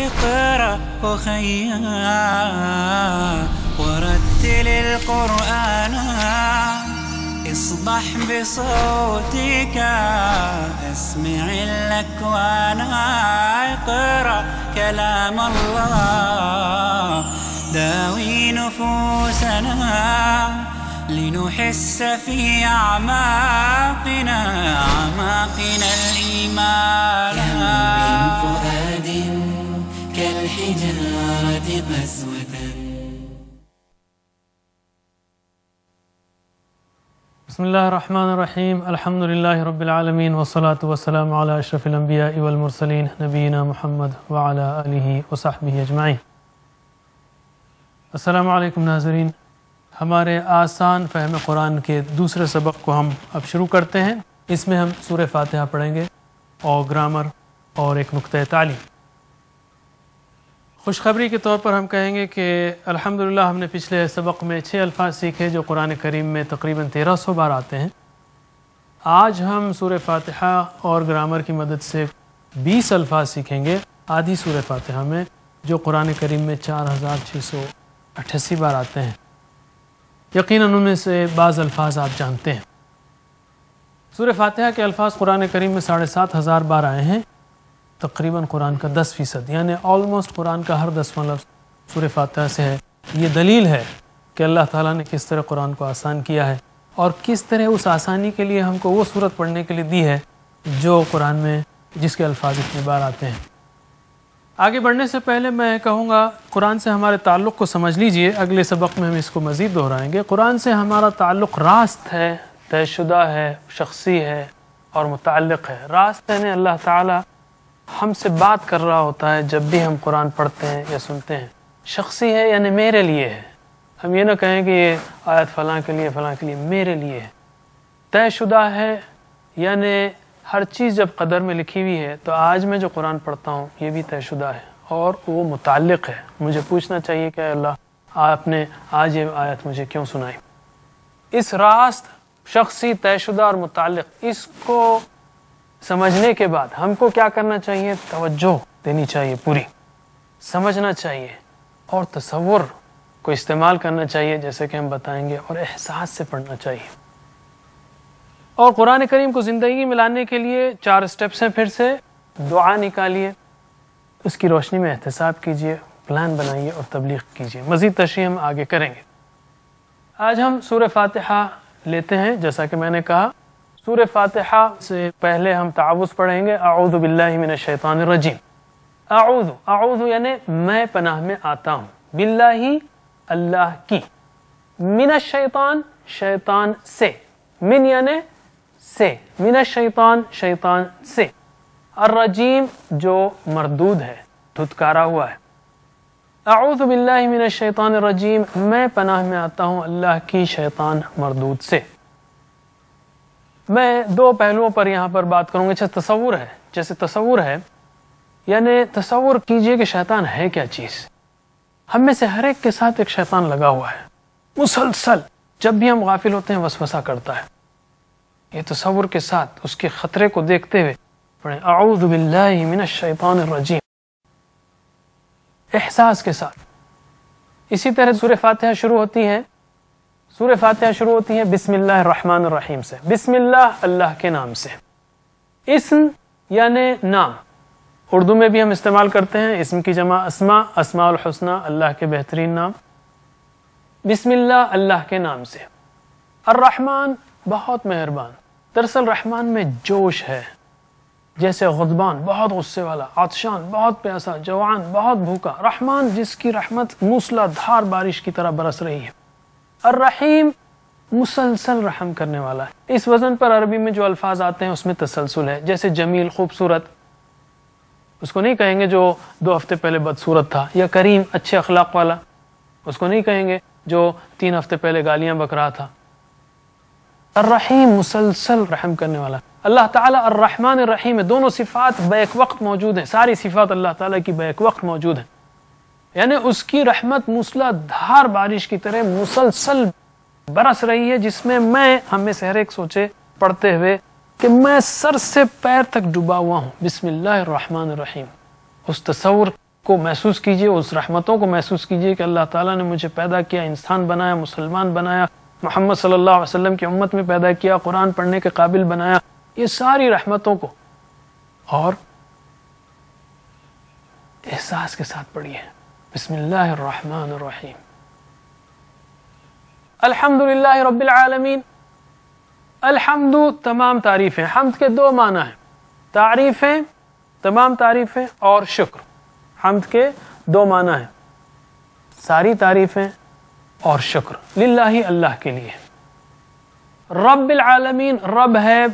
اقرأ أخيا ورتل القرآن اصبح بصوتك اسمع الأكوان اقرأ كلام الله داوي نفوسنا لنحس في أعماقنا الإيمان من فؤاد كالحجارة قسوة. بسم الله الرحمن الرحيم الحمد لله رب العالمين والصلاة والسلام على أشرف الأنبياء والمرسلين نبينا محمد وعلى آله وصحبه أجمعين. السلام علیکم ناظرین، ہمارے آسان فہم قرآن کے دوسرے سبق کو ہم اب شروع کرتے ہیں. اس میں ہم سورہ فاتحہ پڑھیں گے اور گرامر اور ایک نقطہ تعلیم. خوشخبری کے طور پر ہم کہیں گے کہ الحمدللہ ہم نے پچھلے سبق میں 6 الفاظ سیکھے جو قرآن کریم میں تقریباً 1300 بار آتے ہیں. آج ہم سورہ فاتحہ اور گرامر کی مدد سے 20 الفاظ سیکھیں گے آدھی سورہ فاتحہ میں، جو قرآن کریم میں 4688 بار آتے ہیں. یقیناً ان میں سے بعض الفاظ آپ جانتے ہیں. سورہ فاتحہ کے الفاظ قرآن کریم میں 7500 بار آئے ہیں، تقریباً قرآن کا 10%، یعنی آلموسٹ قرآن کا ہر 10واں لفظ سورہ فاتحہ سے ہے. یہ دلیل ہے کہ اللہ تعالیٰ نے کس طرح قرآن کو آسان کیا ہے اور کس طرح اس آسانی کے لیے ہم کو وہ صورت پڑھنے کے لیے دی ہے جو قرآن میں جس کے الفاظ اتنے بار آتے ہیں. آگے بڑھنے سے پہلے میں کہوں گا قرآن سے ہمارے تعلق کو سمجھ لیجئے. اگلے سبق میں ہم اس کو مزید دہرائیں گے. قرآن سے ہمارا تعلق راست ہے، طے شدہ ہے، شخصی ہے اور متعلق ہے. راست یعنی اللہ تعالی ہم سے بات کر رہا ہوتا ہے جب بھی ہم قرآن پڑھتے ہیں یا سنتے ہیں. شخصی ہے یعنی میرے لیے ہے. ہم یہ نہ کہیں کہ یہ آیت فلاں کے لیے فلاں کے لیے، میرے لیے ہے. طے شدہ ہے یعنی ہر چیز جب قدر میں لکھی ہوئی ہے تو آج میں جو قرآن پڑھتا ہوں یہ بھی طے شدہ ہے اور وہ متعلق ہے. مجھے پوچھنا چاہیے کہ اللہ آپ نے آج یہ آیت مجھے کیوں سنائی. اس راست، شخصی، طے شدہ اور متعلق، اس کو سمجھنے کے بعد ہم کو کیا کرنا چاہیے؟ توجہ دینی چاہیے، پوری سمجھنا چاہیے اور تصور کو استعمال کرنا چاہیے جیسے کہ ہم بتائیں گے، اور احساس سے پڑھنا چاہیے. اور قرآن کریم کو زندگی میں لانے کے لیے 4 سٹیپس ہیں. پھر سے دعا نکالیے، اس کی روشنی میں احتساب کیجیے، پلان بنائیے اور تبلیغ کیجیے. مزید تشریح ہم آگے کریں گے. آج ہم سورہ فاتحہ لیتے ہیں. جیسا کہ میں نے کہا سورہ فاتحہ سے پہلے ہم تعوذ پڑھیں گے. اعوذ باللہ من الشیطان الرجیم. اعوذ یعنی میں پناہ میں آتا ہوں، باللہ اللہ کی، من الشیطان شیطان سے، من یعنی سے، من الشیطان شیطان سے، الرجیم جو مردود ہے، دھتکارا ہوا ہے. اعوذ باللہ من الشیطان الرجیم، میں پناہ میں آتا ہوں اللہ کی شیطان مردود سے. میں 2 پہلوؤں پر یہاں پر بات کروں گا. تصور ہے، جیسے تصور ہے یعنی تصور کیجئے کہ شیطان ہے کیا چیز. ہم میں سے ہر ایک کے ساتھ ایک شیطان لگا ہوا ہے، مسلسل جب بھی ہم غافل ہوتے ہیں وسوسہ کرتا ہے. یہ تصور کے ساتھ اس کے خطرے کو دیکھتے ہوئے پڑھیں اعوذ باللہ من الشیطان الرجیم، احساس کے ساتھ. اسی طرح سورہ فاتحہ شروع ہوتی ہے. سورہ فاتحہ شروع ہوتی ہے بسم اللہ الرحمن الرحیم سے. بسم اللہ، اللہ کے نام سے. اسم یعنی نام، اردو میں بھی ہم استعمال کرتے ہیں. اسم کی جمع اسماء، اسماء الحسنى، اللہ کے بہترین نام. بسم اللہ، اللہ کے نام سے. الرحمن بہت مہربان. دراصل رحمان میں جوش ہے، جیسے غضبان بہت غصے والا، عطشان بہت پیاسا، جوان بہت بھوکا. رحمان جس کی رحمت موسلا دھار بارش کی طرح برس رہی ہے. الرحیم مسلسل رحم کرنے والا ہے. اس وزن پر عربی میں جو الفاظ آتے ہیں اس میں تسلسل ہے. جیسے جمیل خوبصورت، اس کو نہیں کہیں گے جو 2 ہفتے پہلے بدصورت تھا. یا کریم اچھے اخلاق والا، اس کو نہیں کہیں گے جو 3 ہفتے پہلے گالیاں بک رہا تھا. الرحیم مسلسل رحم کرنے والا. اللہ تعالیٰ الرحمن الرحیم ہے. دونوں صفات بیک وقت موجود ہیں. ساری صفات اللہ تعالیٰ کی بیک وقت موجود ہیں. یعنی اس کی رحمت موسلا دھار بارش کی طرح مسلسل برس رہی ہے، جس میں ہم میں سے ہر ایک سوچے پڑھتے ہوئے کہ میں سر سے پیر تک ڈوبا ہوا ہوں. بسم اللہ الرحمن الرحیم. اس تصور کو محسوس کیجئے, اس رحمتوں کو محسوس کیجئے کہ اللہ تعالیٰ نے مجھے پیدا کیا, انسان بنایا, مسلمان بنایا, محمد صلی اللہ علیہ وسلم کی امت میں پیدا کیا, قرآن پڑھنے کے قابل بنایا, یہ ساری رحمتوں کو اور احساس کے ساتھ پڑھیے. بسم اللہ الرحمن الرحیم. الحمدللہ رب العالمین. الحمد تمام تعریفیں, حمد کے دو معنی ہیں, تعریفیں, تمام تعریفیں, اور شکر. حمد کے دو معنی ہیں, ساری تعریفیں اور شکر. للہ, اللہ کے لیے. رب العالمین, رب ہے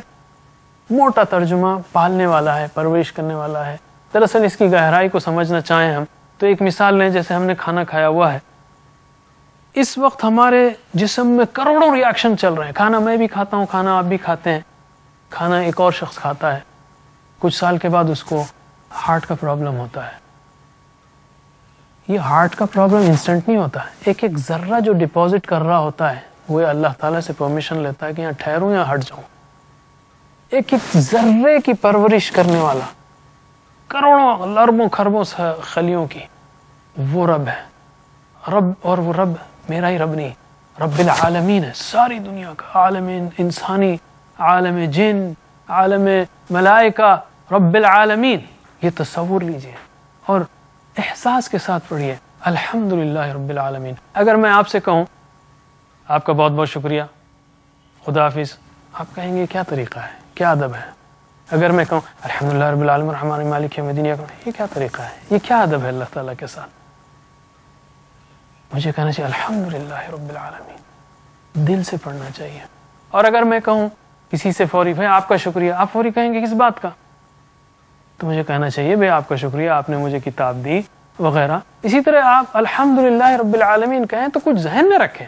موٹا ترجمہ, پالنے والا ہے, پرورش کرنے والا ہے. دراصل اس کی گہرائی کو سمجھنا چاہیں ہم تو ایک مثال لیں, جیسے ہم نے کھانا کھایا ہوا ہے, اس وقت ہمارے جسم میں کروڑوں ری ایکشن چل رہے ہیں. کھانا میں بھی کھاتا ہوں, کھانا آپ بھی کھاتے ہیں, کھانا ایک اور شخص کھاتا ہے, کچھ سال کے بعد اس کو ہارٹ کا پرابلم ہوتا ہے. یہ ہارٹ کا پرابلم انسٹنٹ نہیں ہوتا ہے, ایک ایک ذرہ جو ڈپازٹ کر رہا ہوتا ہے وہ اللہ تعالیٰ سے پرمیشن لیتا ہے کہ یہاں ٹھہروں یا ہٹ جاؤں. ایک ایک ذرے کی پرورش کرنے والا, کروڑوں اربوں خربوں خلیوں کی, وہ رب ہے. رب, اور وہ رب میرا ہی رب نہیں, رب العالمین ہے, ساری دنیا کا, عالم انسانی, عالم جن, عالم ملائکہ, رب العالمین. یہ تصور لیجئے اور احساس کے ساتھ پڑھیے الحمدللہ رب العالمین. اگر میں آپ سے کہوں آپ کا بہت بہت شکریہ, خدا حافظ, آپ کہیں گے کیا طریقہ ہے, کیا ادب ہے. اگر میں کہوں الحمدللہ رب العالمین الرحمن مالک یوم الدین, یہ کیا طریقہ ہے, یہ کیا ادب ہے اللہ تعالیٰ کے ساتھ. مجھے کہنا چاہیے الحمدللہ رب العالمین, دل سے پڑھنا چاہیے. اور اگر میں کہوں کسی سے فوری, بھائی آپ کا شکریہ, آپ فوری کہیں گے کس بات کا, تو مجھے کہنا چاہیے بھائی آپ کا شکریہ, آپ نے مجھے کتاب دی وغیرہ. اسی طرح آپ الحمدللہ رب العالمین کہیں تو کچھ ذہن میں رکھیں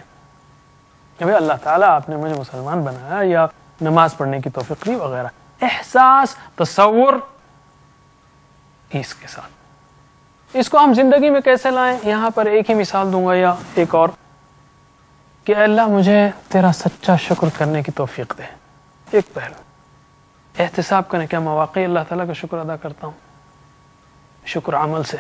کہ بھائی اللہ تعالیٰ آپ نے مجھے مسلمان بنایا یا نماز پڑھنے کی توفیق دی وغیرہ. احساس, تصور اس کے ساتھ. اس کو ہم زندگی میں کیسے لائیں, یہاں پر ایک ہی مثال دوں گا یا ایک اور, کہ اللہ مجھے تیرا سچا شکر کرنے کی توفیق دے. ایک پہلو احتساب کرنے, کیا میں واقعی اللہ تعالیٰ کا شکر ادا کرتا ہوں, شکر عمل سے.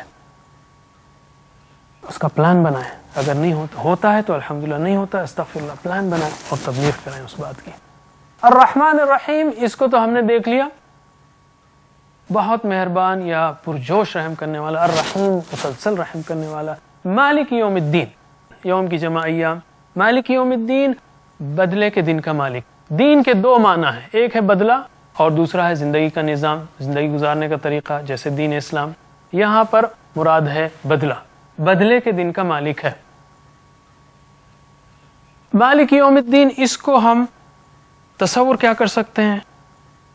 اس کا پلان بنائیں, اگر نہیں ہوتا ہے تو الحمدللہ, نہیں ہوتا استغفراللہ, پلان بنائیں اور تبلیغ کریں اس بات کی. الرحمن الرحیم, اس کو تو ہم نے دیکھ لیا, بہت مہربان یا پرجوش رحم کرنے والا. الرحیم, مسلسل رحم کرنے والا. مالک یوم الدین, یوم کی جمع ایام, مالک یوم الدین, بدلے کے دن کا مالک. دین کے دو معنی ہیں, ایک ہے بدلہ اور دوسرا ہے زندگی کا نظام, زندگی گزارنے کا طریقہ, جیسے دین اسلام. یہاں پر مراد ہے بدلہ, بدلے کے دن کا مالک ہے. مالک یوم الدین, اس کو ہم تصور کیا کر سکتے ہیں,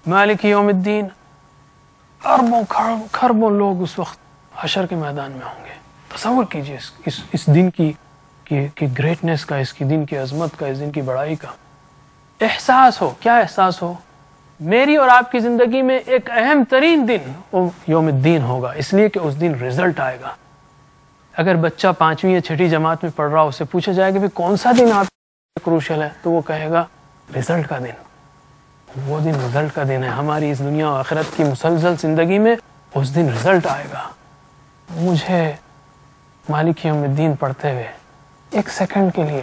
مالک یوم الدین, اربوں خربوں لوگ اس وقت حشر کے میدان میں ہوں گے. تصور کیجئے اس دن کی گریٹنس کا, اس کی دن کی عظمت کا, اس دن کی بڑائی کا. احساس ہو, کیا احساس ہو, میری اور آپ کی زندگی میں ایک اہم ترین دن وہ یوم الدین ہوگا, اس لیے کہ اس دن رزلٹ آئے گا. اگر بچہ 5ویں یا 6ٹھی جماعت میں پڑھ رہا, اسے پوچھا جائے کہ کون سا دن آپ کروشل ہے, تو وہ کہے گا رزلٹ کا دن. وہ دن رزلٹ کا دن ہے. ہماری اس دنیا و آخرت کی مسلسل زندگی میں اس دن رزلٹ آئے گا. مجھے مالک یوم الدین پڑھتے ہوئے ایک سیکنڈ کے لیے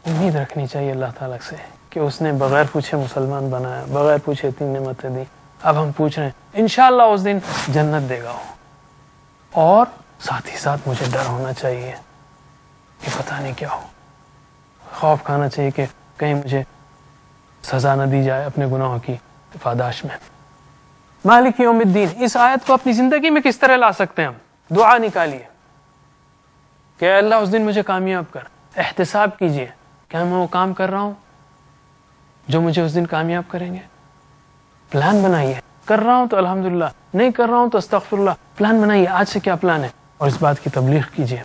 امید رکھنی چاہیے اللہ تعالیٰ سے کہ اس نے بغیر پوچھے مسلمان بنایا, بغیر پوچھے 3 نعمتیں دی. اب ہم پوچھ رہے ہیں انشاءاللہ اس دن جنت دے گا. اور ساتھ ہی ساتھ مجھے ڈر ہونا چاہیے کہ پتہ نہیں کیا ہو, خوف کھانا چاہیے کہ کہیں مجھے سزا نہ دی جائے اپنے گناہوں کی پاداش میں. مالک یوم الدین, اس آیت کو اپنی زندگی میں کس طرح لا سکتے ہیں ہم؟ دعا نکالیے کہ اللہ اس دن مجھے کامیاب کر. احتساب کیجئے کہ میں وہ کام کر رہا ہوں جو مجھے اس دن کامیاب کریں گے. پلان بنائیے, کر رہا ہوں تو الحمدللہ, نہیں کر رہا ہوں تو استغفراللہ. پلان بنائیے, آج سے کیا پلان ہے, اور اس بات کی تبلیغ کیجئے.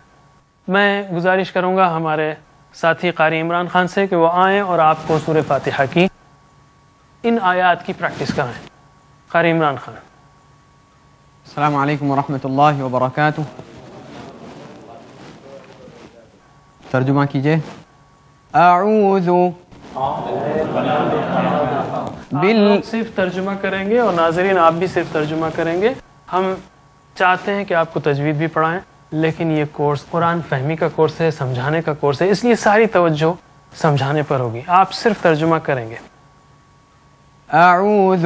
میں گزارش کروں گا ہمارے ساتھی قاری عمران خان سے کہ وہ آئیں اور آپ کو سورہ فاتحہ کی ان آیات کی پریکٹس کرائیں. قاری عمران خان. السلام علیکم ورحمۃ اللہ وبرکاتہ. ترجمہ کیجئے. اعوذ صرف ترجمہ کریں گے اور ناظرین آپ بھی صرف ترجمہ کریں گے. ہم چاہتے ہیں کہ آپ کو تجوید بھی پڑھائیں، لیکن یہ کورس قرآن فہمی کا کورس ہے، سمجھانے کا کورس ہے، اس لیے ساری توجہ سمجھانے پر ہوگی. آپ صرف ترجمہ کریں گے. اعوذ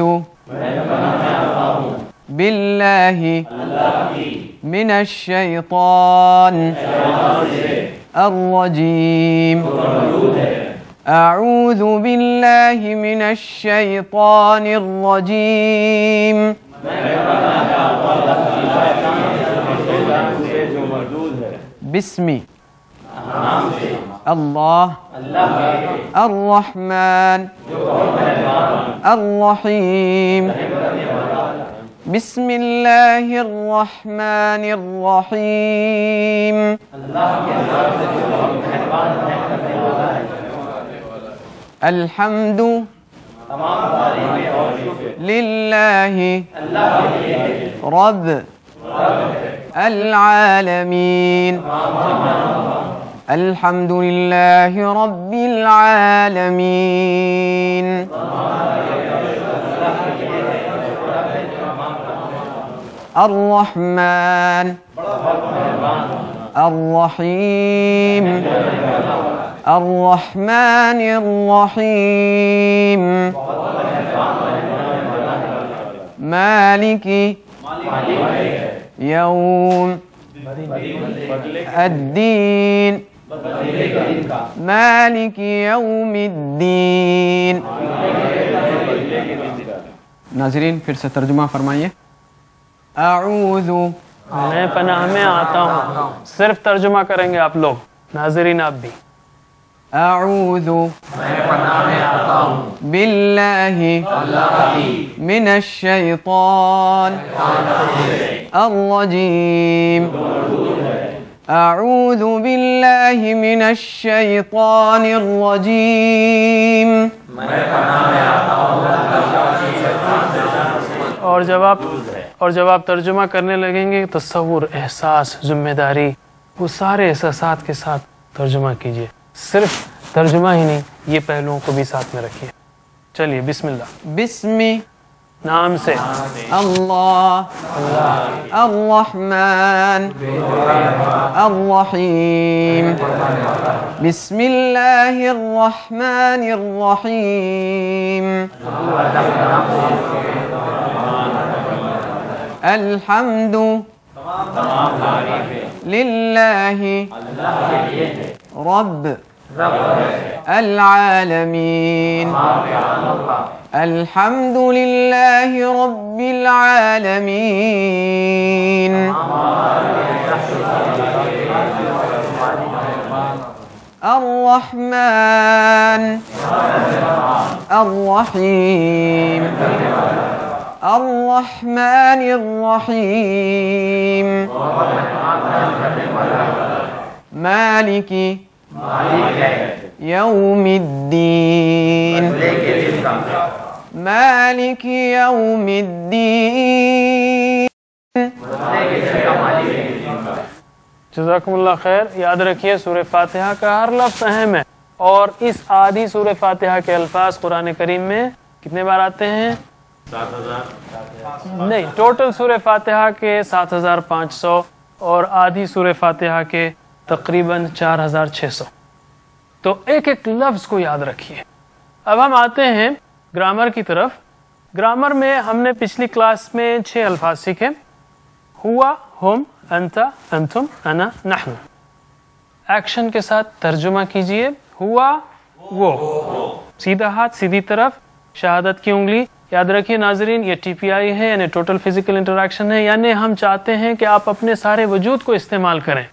باللہ من الشیطان الرجیم. اعوذ باللہ من الشیطان الرجیم. بسم اللہ الرحمن الرحیم. بسم اللہ الرحمن الرحیم. الحمد للہ رب العالمین. الحمد للہ رب العالمین. الرحمن الرحیم. الرحمن الرحیم. مالک یوم الدین. مالک یوم الدین. ناظرین پھر سے ترجمہ فرمائیے. اعوذ میں پناہ میں آتا ہوں. صرف ترجمہ کریں گے آپ لوگ، ناظرین آپ بھی. اعوذ باللہ من الشیطان الرجیم. اعوذ باللہ من الشیطان الرجیم. اور جب آپ ترجمہ کرنے لگیں گے، تصور، احساس، ذمہ داری، وہ سارے احساسات کے ساتھ ترجمہ کیجیے. صرف ترجمہ ہی نہیں، یہ پہلوؤں کو بھی ساتھ میں رکھیے. چلیے بسم اللہ. بسم نام سے اللہ الرحمن الرحیم. بسم اللہ الرحمن الرحیم. الحمد للہ رب العالمین. الحمد للہ رب العالمین. الرحمن الرحیم. الرحمن الرحیم. مالک یوم الدین. مالک یوم الدین. جزاکم اللہ خیر. یاد رکھیے سورہ فاتحہ کا ہر لفظ اہم ہے، اور اس آدھی سورہ فاتحہ کے الفاظ قرآن کریم میں کتنے بار آتے ہیں؟ 7000 نہیں، ٹوٹل سورہ فاتحہ کے 7500 اور آدھی سورہ فاتحہ کے تقریباً 4600. تو ایک ایک لفظ کو یاد رکھیے. اب ہم آتے ہیں گرامر کی طرف. گرامر میں ہم نے پچھلی کلاس میں 6 الفاظ سیکھے. ہوا، ہم، انت، انتم، انا، نحن. ایکشن کے ساتھ ترجمہ کیجئے. ہوا وہ، سیدھا ہاتھ سیدھی طرف، شہادت کی انگلی. یاد رکھیے ناظرین، یہ ٹی پی آئی ہے، یعنی ٹوٹل فزیکل انٹریکشن ہے، یعنی ہم چاہتے ہیں کہ آپ اپنے سارے وجود کو استعمال کریں.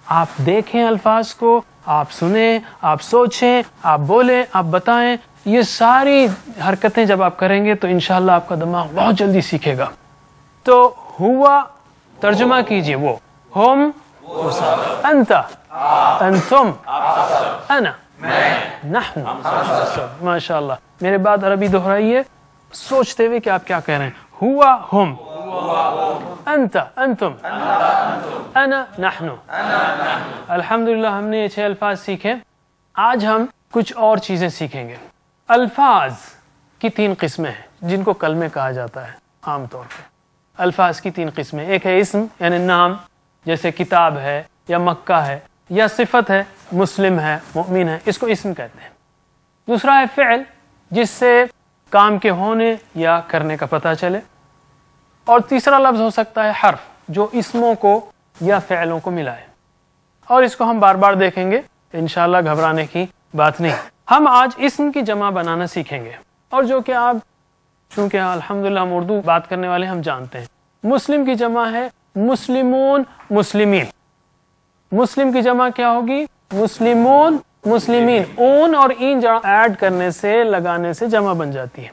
آپ دیکھیں الفاظ کو، آپ سنیں، آپ سوچیں، آپ بولیں، آپ بتائیں. یہ ساری حرکتیں جب آپ کریں گے تو انشاءاللہ آپ کا دماغ بہت جلدی سیکھے گا. تو ہوا ترجمہ کیجئے. وہ، ہم انت، انتم، انا، نحن. ماشاءاللہ. میرے بعد عربی دہرائیے سوچتے ہوئے کہ آپ کیا کہہ رہے ہیں. ہوا ہم، انت انتم، انا نحن. الحمدللہ ہم نے یہ 6 الفاظ سیکھے. آج ہم کچھ اور چیزیں سیکھیں گے. الفاظ کی 3 قسمیں ہیں جن کو کلمے کہا جاتا ہے عام طور پہ. الفاظ کی 3 قسمیں، ایک ہے اسم یعنی نام، جیسے کتاب ہے یا مکہ ہے، یا صفت ہے مسلم ہے مؤمن ہے، اس کو اسم کہتے ہیں۔ دوسرا ہے فعل، جس سے کام کے ہونے یا کرنے کا پتہ چلے، اور تیسرا لفظ ہو سکتا ہے حرف، جو اسموں کو یا فعلوں کو ملائے، اور اس کو ہم بار بار دیکھیں گے، انشاءاللہ گھبرانے کی بات نہیں۔ ہم آج اسم کی جمع بنانا سیکھیں گے، اور جو کہ آپ چونکہ الحمدللہ ہم اردو بات کرنے والے ہم جانتے ہیں، مسلم کی جمع ہے مسلمون مسلمین، مسلم کی جمع کیا ہوگی؟ مسلمون مسلمین، اون اور این ایڈ کرنے سے لگانے سے جمع بن جاتی ہے۔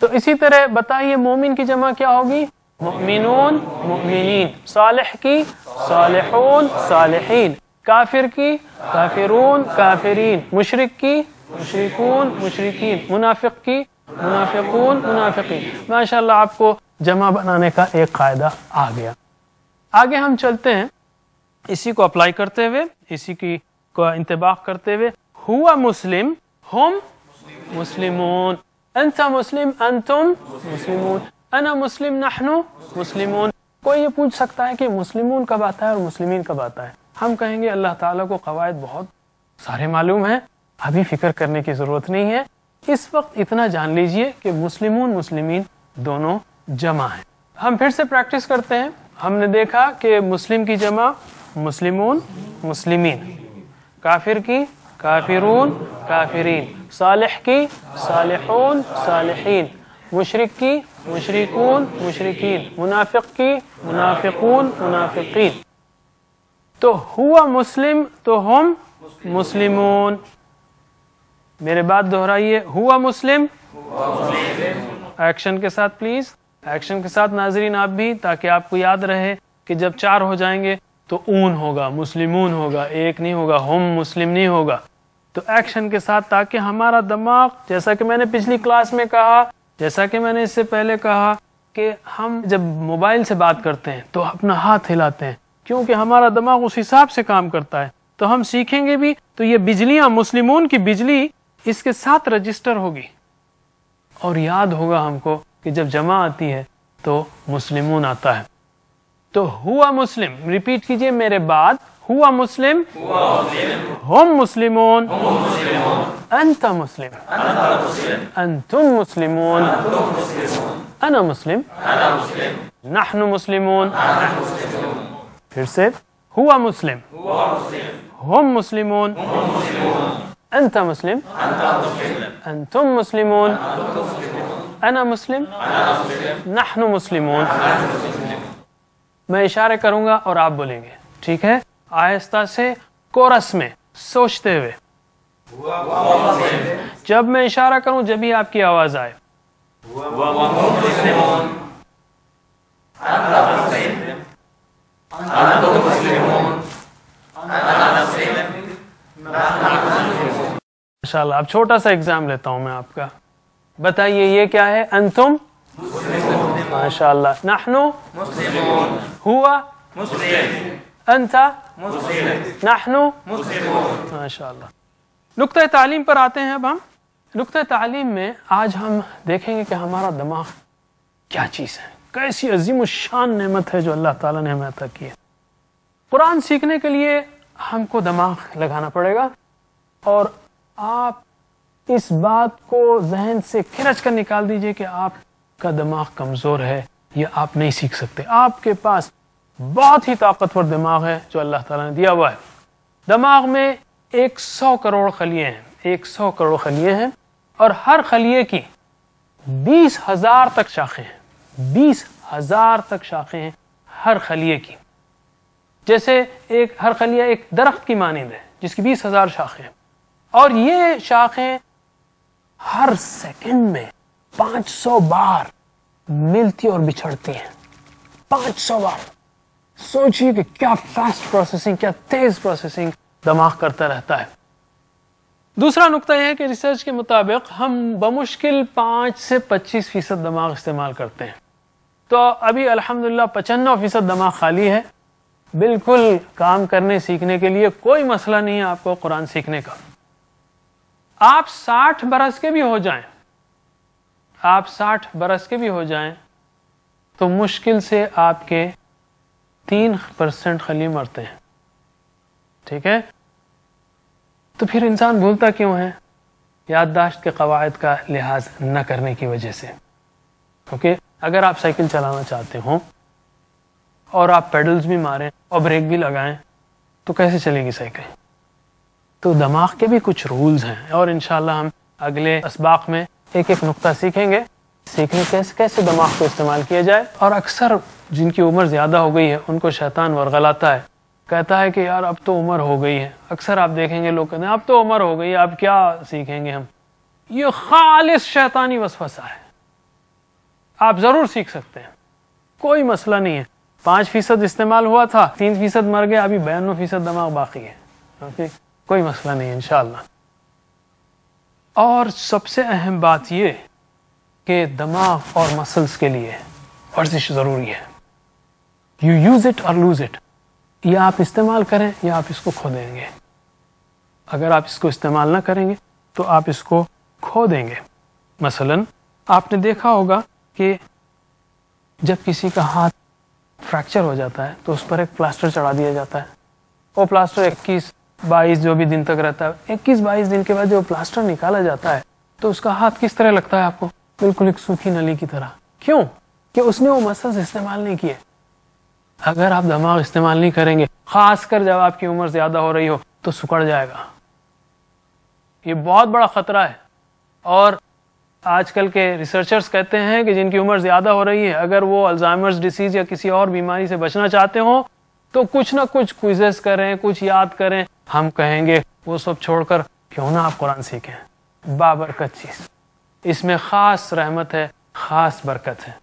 تو اسی طرح بتائیے مومن کی جمع کیا ہوگی؟ مؤمنون مؤمنین، صالح کی صالحون صالحین، کافر کی کافرون کافرین، مشرک کی مشرکون مشرکین، منافق کی منافقون منافقین۔ ماشاءاللہ آپ کو جمع بنانے کا ایک قاعدہ آ گیا۔ آگے ہم چلتے ہیں، اسی کو اپلائی کرتے ہوئے، اسی کی کو انطباق کرتے ہوئے، ہوا مسلم ہم مسلمون، انت مسلم انتم مسلمون، انا مسلم نحن مسلمون۔ کوئی یہ پوچھ سکتا ہے کہ مسلمون کب آتا ہے اور مسلمین کب آتا ہے؟ ہم کہیں گے اللہ تعالیٰ کو قواعد بہت سارے معلوم ہیں، ابھی فکر کرنے کی ضرورت نہیں ہے، اس وقت اتنا جان لیجئے کہ مسلمون مسلمین دونوں جمع ہیں۔ ہم پھر سے پریکٹس کرتے ہیں۔ ہم نے دیکھا کہ مسلم کی جمع مسلمون مسلمین، کافر کی کافرون کافرین، صالح کی صالحون صالحین، مشرک کی مشرکون مشرکین، منافق کی منافقون منافقین۔ تو ہوا مسلم تو ہم مسلمون۔ میرے بات دہرائیے، ہوا مسلم، ایکشن کے ساتھ پلیز، ایکشن کے ساتھ ناظرین آپ بھی، تاکہ آپ کو یاد رہے کہ جب 4 ہو جائیں گے تو اون ہوگا، مسلمون ہوگا، ایک نہیں ہوگا، ہم مسلم نہیں ہوگا۔ تو ایکشن کے ساتھ، تاکہ ہمارا دماغ، جیسا کہ میں نے پچھلی کلاس میں کہا، جیسا کہ میں نے اس سے پہلے کہا، کہ ہم جب موبائل سے بات کرتے ہیں تو اپنا ہاتھ ہلاتے ہیں، کیونکہ ہمارا دماغ اس حساب سے کام کرتا ہے۔ تو ہم سیکھیں گے بھی تو یہ بجلیاں، مسلمون کی بجلی اس کے ساتھ رجسٹر ہوگی، اور یاد ہوگا ہم کو کہ جب جمع آتی ہے تو مسلمون آتا ہے۔ تو ہوا مسلم، ریپیٹ کیجئے میرے بعد، ہوا مسلم ہم مسلمون، انت مسلم انتم مسلمون، انا مسلم نحن مسلمون۔ پھر سے، ہوا مسلم ہم مسلمون، انت مسلم انتم مسلمون، انا مسلم نحن مسلمون۔ میں اشارے کروں گا اور آپ بولیں گے، ٹھیک ہے؟ آہستہ سے، کورس میں، سوچتے ہوئے۔ جب میں اشارہ کروں جب ہی آپ کی آواز آئے۔ ماشاءاللہ۔ اب چھوٹا سا ایگزام لیتا ہوں میں آپ کا، بتائیے یہ کیا ہے؟ انتم ماشاءاللہ، نحنو ہوا انت نحنو ماشاءاللہ۔ نقطہ تعلیم پر آتے ہیں اب ہم۔ نقطہ تعلیم میں آج ہم دیکھیں گے کہ ہمارا دماغ کیا چیز ہے، کیسی عظیم الشان نعمت ہے جو اللہ تعالیٰ نے ہمیں عطا کی ہے۔ قرآن سیکھنے کے لیے ہم کو دماغ لگانا پڑے گا، اور آپ اس بات کو ذہن سے کھرچ کر نکال دیجئے کہ آپ کا دماغ کمزور ہے یا آپ نہیں سیکھ سکتے۔ آپ کے پاس بہت ہی طاقتور دماغ ہے جو اللہ تعالیٰ نے دیا ہوا ہے۔ دماغ میں 100 کروڑ خلیے ہیں، 100 کروڑ خلیے ہیں، اور ہر خلیے کی 20,000 تک شاخیں ہیں، 20,000 تک شاخیں ہیں ہر خلیے کی۔ جیسے ہر خلیہ ایک درخت کی مانند ہے جس کی 20,000 شاخیں ہیں، اور یہ شاخیں ہر سیکنڈ میں 500 بار ملتی اور بچھڑتی ہیں، 500 بار۔ سوچیے کہ کیا فاسٹ پروسیسنگ، کیا تیز پروسیسنگ دماغ کرتا رہتا ہے۔ دوسرا نقطہ یہ ہے کہ ریسرچ کے مطابق ہم بمشکل 5 سے 25% دماغ استعمال کرتے ہیں۔ تو ابھی الحمدللہ 95% دماغ خالی ہے، بالکل کام کرنے سیکھنے کے لیے کوئی مسئلہ نہیں ہے آپ کو قرآن سیکھنے کا۔ آپ 60 برس کے بھی ہو جائیں، آپ 60 برس کے بھی ہو جائیں، تو مشکل سے آپ کے 3% خلی مرتے ہیں. ٹھیک ہے؟ تو پھر انسان بھولتا کیوں ہے؟ یادداشت کے قواعد کا لحاظ نہ کرنے کی وجہ سے. کیونکہ اگر آپ سائیکل چلانا چاہتے ہوں اور آپ پیڈلز بھی ماریں اور بریک بھی لگائیں تو کیسے چلے گی سائیکل؟ تو دماغ کے بھی کچھ رولز ہیں، اور انشاءاللہ ہم اگلے اسباق میں ایک ایک نقطہ سیکھیں گے، سیکھنے کیسے دماغ کو استعمال کیا جائے. اور اکثر جن کی عمر زیادہ ہو گئی ہے ان کو شیطان ورغلاتا ہے، کہتا ہے کہ یار اب تو عمر ہو گئی ہے. اکثر آپ دیکھیں گے لوگ کہتے ہیں اب تو عمر ہو گئی ہے، اب کیا سیکھیں گے ہم. یہ خالص شیطانی وسوسہ ہے. آپ ضرور سیکھ سکتے ہیں، کوئی مسئلہ نہیں ہے. 5% استعمال ہوا تھا، 3% مر گیا، ابھی 92% دماغ باقی ہے. اوکے، کوئی مسئلہ نہیں ہے انشاءاللہ. اور سب سے اہم بات یہ کہ دماغ اور مسلز کے لیے ورزش ضروری ہے. یو یوز اٹ اور لوز اٹ. یا آپ استعمال کریں یا آپ اس کو کھو دیں گے. اگر آپ اس کو استعمال نہ کریں گے تو آپ اس کو کھو دیں گے. مثلا آپ نے دیکھا ہوگا کہ جب کسی کا ہاتھ فریکچر ہو جاتا ہے تو اس پر ایک پلاسٹر چڑھا دیا جاتا ہے. وہ پلاسٹر 21-22 جو بھی دن تک رہتا ہے، 21-22 دن کے بعد جو پلاسٹر نکالا جاتا ہے تو اس کا ہاتھ کس طرح لگتا ہے آپ کو؟ بالکل ایک سوکھی نلی کی طرح. کیوں؟ کہ اس نے وہ مسلز استعمال نہیں کیے. اگر آپ دماغ استعمال نہیں کریں گے، خاص کر جب آپ کی عمر زیادہ ہو رہی ہو، تو سکڑ جائے گا. یہ بہت بڑا خطرہ ہے. اور آج کل کے ریسرچرز کہتے ہیں کہ جن کی عمر زیادہ ہو رہی ہے، اگر وہ الزائمرز ڈیزیز یا کسی اور بیماری سے بچنا چاہتے ہوں تو کچھ نہ کچھ کوئزز کریں، کچھ یاد کریں. ہم کہیں گے وہ سب چھوڑ کر کیوں نہ آپ قرآن سیکھیں. بابرکت چیز، اس میں خاص رحمت ہے، خاص برکت ہے.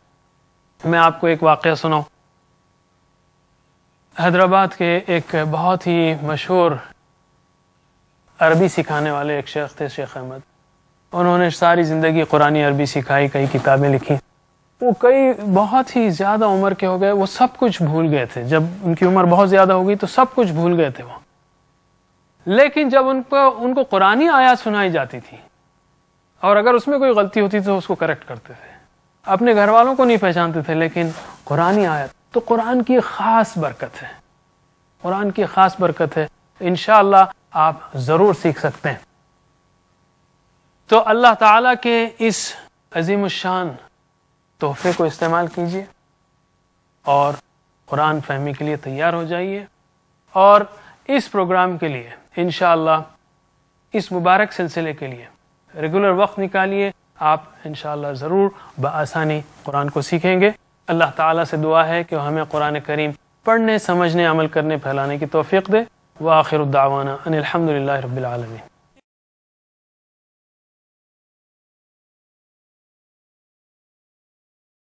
میں آپ کو ایک واقعہ سناؤں. حیدرآباد کے ایک بہت ہی مشہور عربی سکھانے والے ایک شیخ تھے، شیخ احمد. انہوں نے ساری زندگی قرآنی عربی سکھائی، کئی کتابیں لکھی. وہ کئی بہت ہی زیادہ عمر کے ہو گئے، وہ سب کچھ بھول گئے تھے. جب ان کی عمر بہت زیادہ ہو گئی تو سب کچھ بھول گئے تھے وہ. لیکن جب ان کو قرآنی آیات سنائی جاتی تھی اور اگر اس میں کوئی غلطی ہوتی تو اس کو کریکٹ کرتے تھے. اپنے گھر والوں کو نہیں پہچانتے تھے، لیکن قرآنی آیت تو قرآن کی خاص برکت ہے. قرآن کی خاص برکت ہے. انشاءاللہ آپ ضرور سیکھ سکتے ہیں. تو اللہ تعالیٰ کے اس عظیم الشان تحفے کو استعمال کیجیے اور قرآن فہمی کے لیے تیار ہو جائیے. اور اس پروگرام کے لیے انشاءاللہ اس مبارک سلسلے کے لیے ریگولر وقت نکالیے. آپ انشاءاللہ ضرور بآسانی قرآن کو سیکھیں گے. اللہ تعالیٰ سے دعا ہے کہ ہمیں قرآن کریم پڑھنے، سمجھنے، عمل کرنے، پھیلانے کی توفیق دے. وآخر الدعوانا ان الحمد للہ رب العالمین.